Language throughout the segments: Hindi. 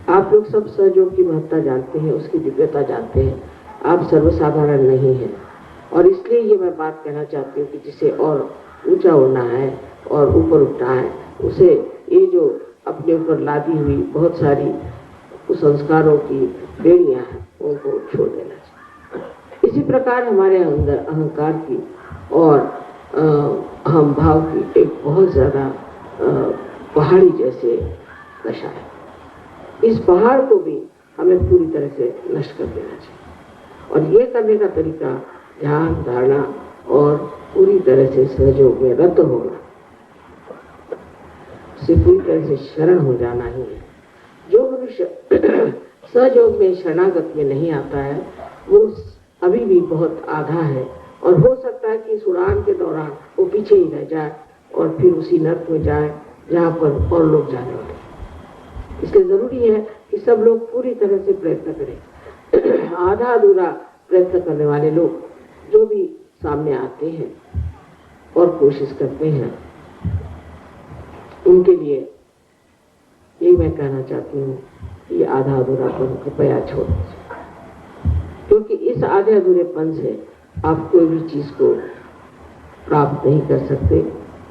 आप लोग सब सहयोग की महत्ता जानते हैं, उसकी दिव्यता जानते हैं। आप सर्वसाधारण नहीं हैं और इसलिए ये मैं बात कहना चाहती हूँ कि जिसे और ऊंचा उड़ना है और ऊपर उठना है, उसे ये जो अपने ऊपर लादी हुई बहुत सारी कुसंस्कारों की बेड़ियां हैं उनको छोड़ देना चाहिए। इसी प्रकार हमारे अंदर अहंकार की और अहम भाव की एक बहुत ज़्यादा पहाड़ी जैसे दशा है। इस पहाड़ को भी हमें पूरी तरह से नष्ट कर देना चाहिए और ये करने का तरीका ध्यान, धारणा और पूरी तरह से सहयोग में रत होना, से पूरी तरह से शरण हो जाना ही है। जो मनुष्य सहयोग में शरणागत में नहीं आता है वो अभी भी बहुत आधा है और हो सकता है कि इस उड़ान के दौरान वो पीछे ही रह जाए और फिर उसी नर्क में जाए जहाँ पर और लोग जाने वाले। इसलिए जरूरी है कि सब लोग पूरी तरह से प्रयत्न करें। आधा अधूरा प्रयत्न करने वाले लोग जो भी सामने आते हैं और कोशिश करते हैं, उनके लिए यही मैं कहना चाहती हूँ कि आधा अधूरापन कृपया छोड़ दीजिए, क्योंकि इस आधे अधूरेपन से आप कोई भी चीज को प्राप्त नहीं कर सकते।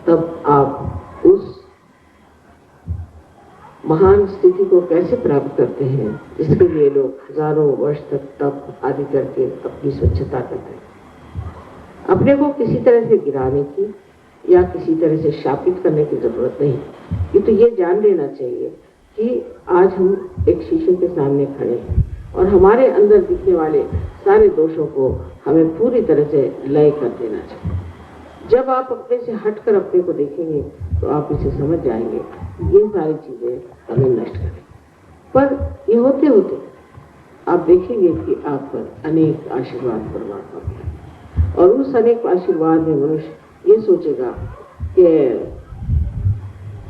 तब आप उस महान स्थिति को कैसे प्राप्त करते हैं जिसके लिए लोग हजारों वर्ष तक तप आदि करके अपनी स्वच्छता करते हैं। अपने को किसी तरह से गिराने की या किसी तरह से शापित करने की जरूरत नहीं, ये तो ये जान लेना चाहिए कि आज हम एक शीशे के सामने खड़े हैं और हमारे अंदर दिखने वाले सारे दोषों को हमें पूरी तरह से लय कर देना चाहिए। जब आप अपने से हटकर अपने को देखेंगे तो आप इसे समझ जाएंगे ये सारी चीजें हमें नष्ट करें। पर ये होते होते आप देखेंगे कि आप पर अनेक आशीर्वाद परमात्मा के, और उस अनेक आशीर्वाद में मनुष्य ये सोचेगा कि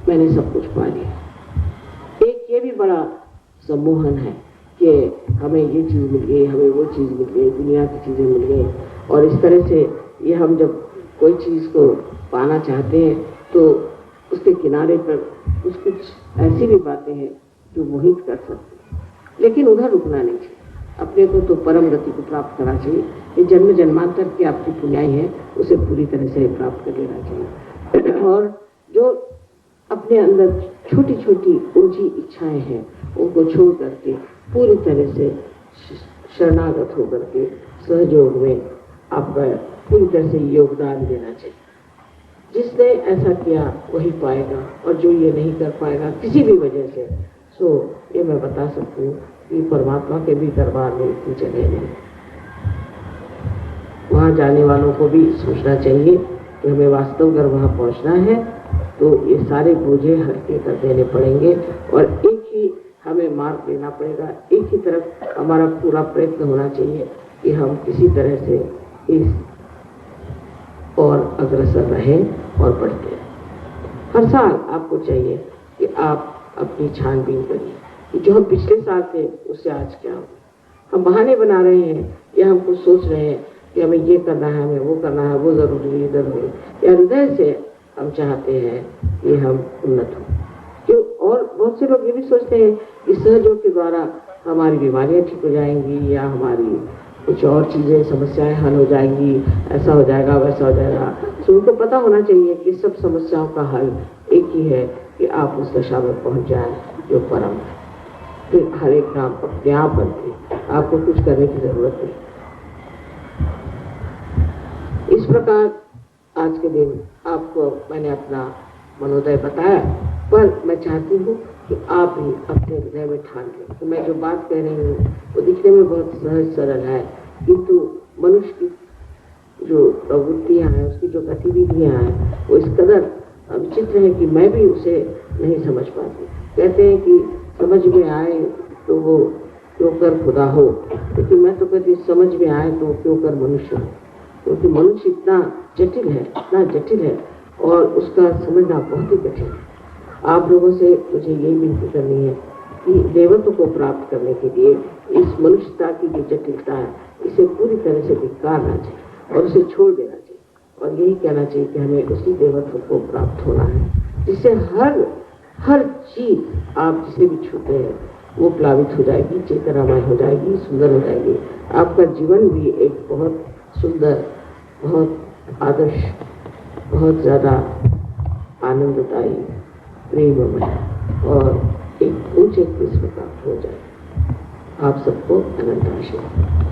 मैंने सब कुछ पा लिया। एक ये भी बड़ा सम्मोहन है कि हमें ये चीज मिल गई, हमें वो चीज मिल गई, दुनिया की चीजें मिल गई, और इस तरह से ये हम जब कोई चीज को पाना चाहते हैं तो उसके किनारे पर कुछ ऐसी भी बातें हैं जो मोहित कर सकती हैं, लेकिन उधर रुकना नहीं चाहिए। अपने को तो परम गति को प्राप्त करना चाहिए। ये जन्म जन्मांतर की आपकी पुण्याई है, उसे पूरी तरह से प्राप्त कर लेना चाहिए। और जो अपने अंदर छोटी छोटी ऊंची इच्छाएं हैं उनको छोड़ करके पूरी तरह से शरणागत होकर के सहयोग में आपका पूरी तरह से योगदान देना चाहिए। जिसने ऐसा किया वही पाएगा, और जो ये नहीं कर पाएगा किसी भी वजह से, सो ये मैं बता सकती हूँ कि परमात्मा के भी दरबार में इतनी जगह नहीं। वहाँ जाने वालों को भी सोचना चाहिए कि हमें वास्तव अगर वहाँ पहुँचना है तो ये सारे बोझे हल्के कर देने पड़ेंगे और एक ही हमें मार्ग लेना पड़ेगा। एक ही तरफ हमारा पूरा प्रयत्न होना चाहिए कि हम किसी तरह से इस और अग्रसर रहें और बढ़ते रहें। हर साल आपको चाहिए कि आप अपनी छानबीन करिए कि जो हम पिछले साल थे उससे आज क्या हो। हम बहाने बना रहे हैं या हम कुछ सोच रहे हैं कि हमें ये करना है, हमें वो करना है, वो जरूरी है, इधर हो, या हृदय से हम चाहते हैं कि हम उन्नत हों। क्यों? और बहुत से लोग ये भी सोचते हैं कि सहयोग के द्वारा हमारी बीमारियां ठीक हो जाएंगी या हमारी कुछ और चीजें समस्याएं हल हो जाएंगी, ऐसा हो जाएगा, वैसा हो जाएगा। तो उनको पता होना चाहिए कि सब समस्याओं का हल एक ही है कि आप उस दशा में पहुंच जाएं जो परम है। फिर हर एक काम अपने आप बनती, आपको कुछ करने की जरूरत नहीं। इस प्रकार आज के दिन आपको मैंने अपना मनोदय बताया, पर मैं चाहती हूँ कि आप भी अपने हृदय में ठान लें कि मैं जो बात कह रही हूँ वो दिखने में बहुत सहज सरल है, किंतु मनुष्य की जो प्रवृत्तियाँ हैं, उसकी जो गतिविधियाँ हैं, वो इस कदर विचित्र है कि मैं भी उसे नहीं समझ पाती। कहते हैं कि समझ में आए तो वो क्यों कर खुदा हो, लेकिन मैं तो कहती समझ में आए तो क्यों कर मनुष्य हो, क्योंकि मनुष्य इतना जटिल है, इतना जटिल है और उसका समझना बहुत ही कठिन है। आप लोगों से मुझे यही विनती करनी है कि देवत्व को प्राप्त करने के लिए इस मनुष्यता की जो जटिलता है इसे पूरी तरह से धिक्कारना चाहिए और उसे छोड़ देना चाहिए, और यही कहना चाहिए कि हमें उसी देवत्व को प्राप्त होना है जिससे हर चीज आप जिसे भी छूते हैं वो प्लावित हो जाएगी, चेतनामय हो जाएगी, सुंदर हो जाएगी। आपका जीवन भी एक बहुत सुंदर, बहुत आदर्श, बहुत ज़्यादा आनंददायी, प्रेममय और एक ऊंचे किस्म प्राप्त हो जाए। आप सबको अनंत आशीर्वाद।